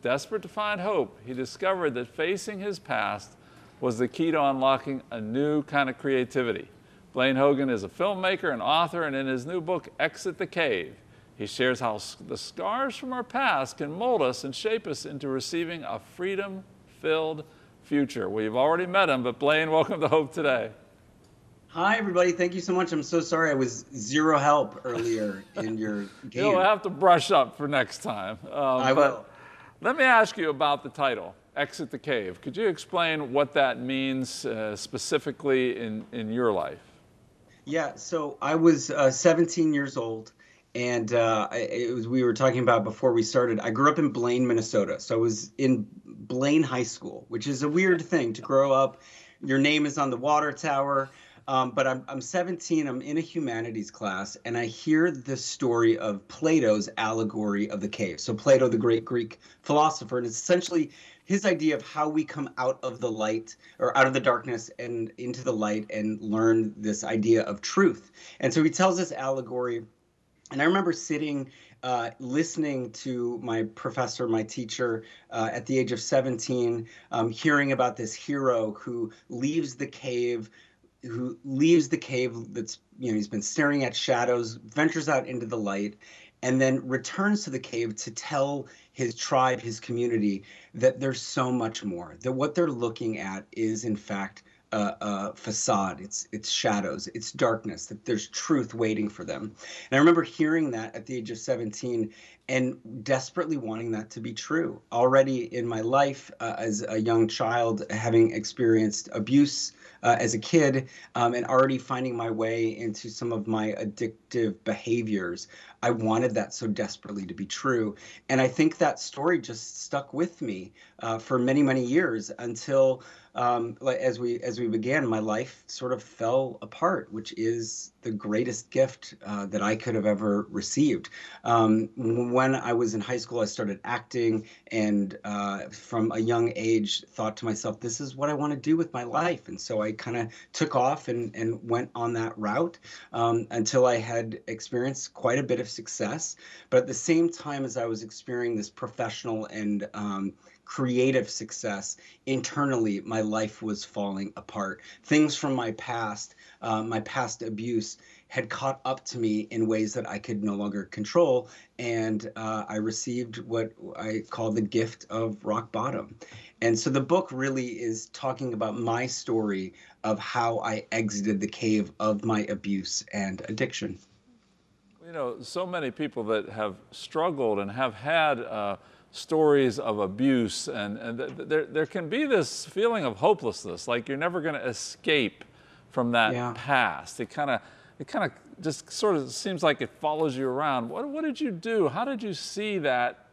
desperate to find hope, he discovered that facing his past was the key to unlocking a new kind of creativity. Blaine Hogan is a filmmaker and author, and in his new book, Exit the Cave, he shares how the scars from our past can mold us and shape us into receiving a freedom-filled future. Well, you've already met him, but Blaine, welcome to Hope Today. Hi, everybody. Thank you so much. I'm so sorry I was zero help earlier in your game. You'll have to brush up for next time. I will. Let me ask you about the title, Exit the Cave. Could you explain what that means specifically in your life? Yeah, so I was 17 years old, and we were talking about before we started. I grew up in Blaine, Minnesota. So I was in Blaine High School, which is a weird thing to grow up. Your name is on the water tower. But I'm 17, I'm in a humanities class, and I hear the story of Plato's allegory of the cave. So Plato, the great Greek philosopher, and it's essentially his idea of how we come out of the light or out of the darkness and into the light and learn this idea of truth. And so he tells this allegory. And I remember sitting, listening to my professor, my teacher, at the age of 17, hearing about this hero who leaves the cave that's, he's been staring at shadows, ventures out into the light, and then returns to the cave to tell his tribe, his community, that there's so much more, that what they're looking at is, in fact, a facade. It's shadows, it's darkness, that there's truth waiting for them. And I remember hearing that at the age of 17 and desperately wanting that to be true. Already in my life as a young child, having experienced abuse as a kid, and already finding my way into some of my addictive behaviors, I wanted that so desperately to be true. And I think that story just stuck with me for many, many years until as we began, my life sort of fell apart, which is the greatest gift that I could have ever received. When I was in high school, I started acting, and from a young age, thought to myself, this is what I want to do with my life. And so I kind of took off and went on that route until I had experienced quite a bit of success. But at the same time as I was experiencing this professional and creative success, internally, my life was falling apart. Things from my past abuse, had caught up to me in ways that I could no longer control. And I received what I call the gift of rock bottom. And so the book really is talking about my story of how I exited the cave of my abuse and addiction. You know, so many people that have struggled and have had stories of abuse, and there can be this feeling of hopelessness, like you're never going to escape from that past. It kind of just sort of seems like it follows you around. What did you do? How did you see that,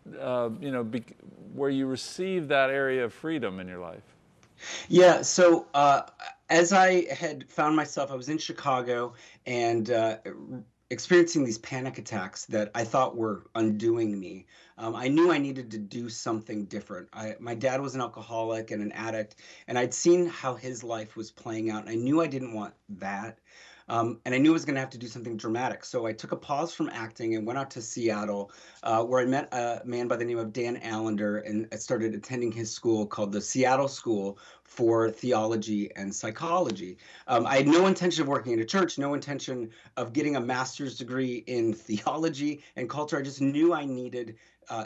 where you received that area of freedom in your life? Yeah, so as I had found myself, I was in Chicago and experiencing these panic attacks that I thought were undoing me. I knew I needed to do something different. My dad was an alcoholic and an addict, and I'd seen how his life was playing out, and I knew I didn't want that. And I knew I was going to have to do something dramatic. So I took a pause from acting and went out to Seattle, where I met a man by the name of Dan Allender, and I started attending his school called the Seattle School for Theology and Psychology. I had no intention of working in a church, no intention of getting a master's degree in theology and culture. I just knew I needed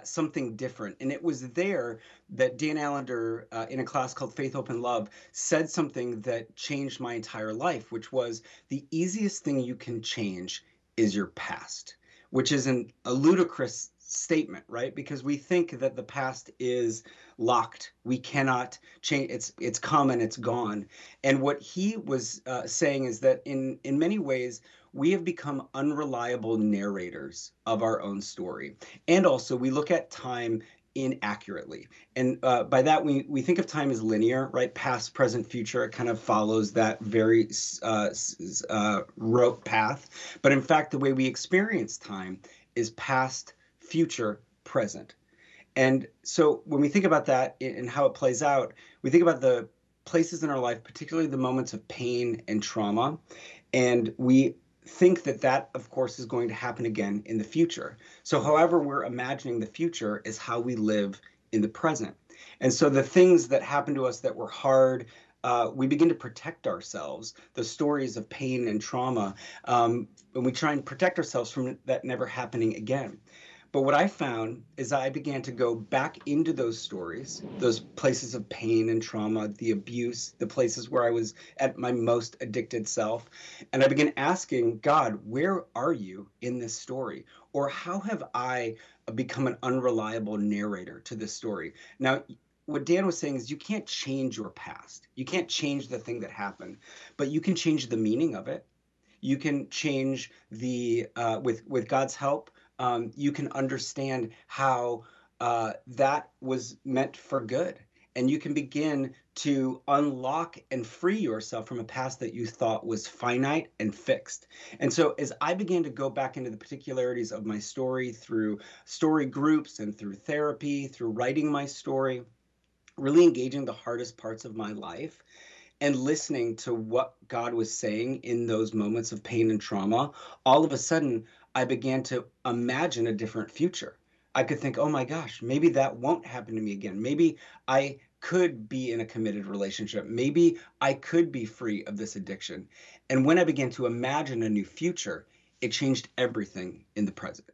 something different. And it was there that Dan Allender, in a class called Faith, Hope, and Love, said something that changed my entire life, which was the easiest thing you can change is your past, which is a ludicrous statement, right? Because we think that the past is locked. We cannot change. It's come and it's gone. And what he was saying is that in many ways, we have become unreliable narrators of our own story. And also, we look at time inaccurately. And by that, we think of time as linear, right? Past, present, future. It kind of follows that very rote path. But in fact, the way we experience time is past, future, present. And so when we think about that and how it plays out, we think about the places in our life, particularly the moments of pain and trauma. And we think that, of course, is going to happen again in the future. So however we're imagining the future is how we live in the present. And so the things that happened to us that were hard, we begin to protect ourselves, the stories of pain and trauma, and we try and protect ourselves from that never happening again. But what I found is I began to go back into those stories, those places of pain and trauma, the abuse, the places where I was at my most addicted self. And I began asking God, where are you in this story? Or how have I become an unreliable narrator to this story? Now, what Dan was saying is you can't change your past. You can't change the thing that happened, but you can change the meaning of it. You can change the with God's help. You can understand how that was meant for good, and you can begin to unlock and free yourself from a past that you thought was finite and fixed. And so, as I began to go back into the particularities of my story through story groups and through therapy, through writing my story, really engaging the hardest parts of my life and listening to what God was saying in those moments of pain and trauma, all of a sudden I began to imagine a different future. I could think, oh my gosh, maybe that won't happen to me again. Maybe I could be in a committed relationship. Maybe I could be free of this addiction. And when I began to imagine a new future, it changed everything in the present.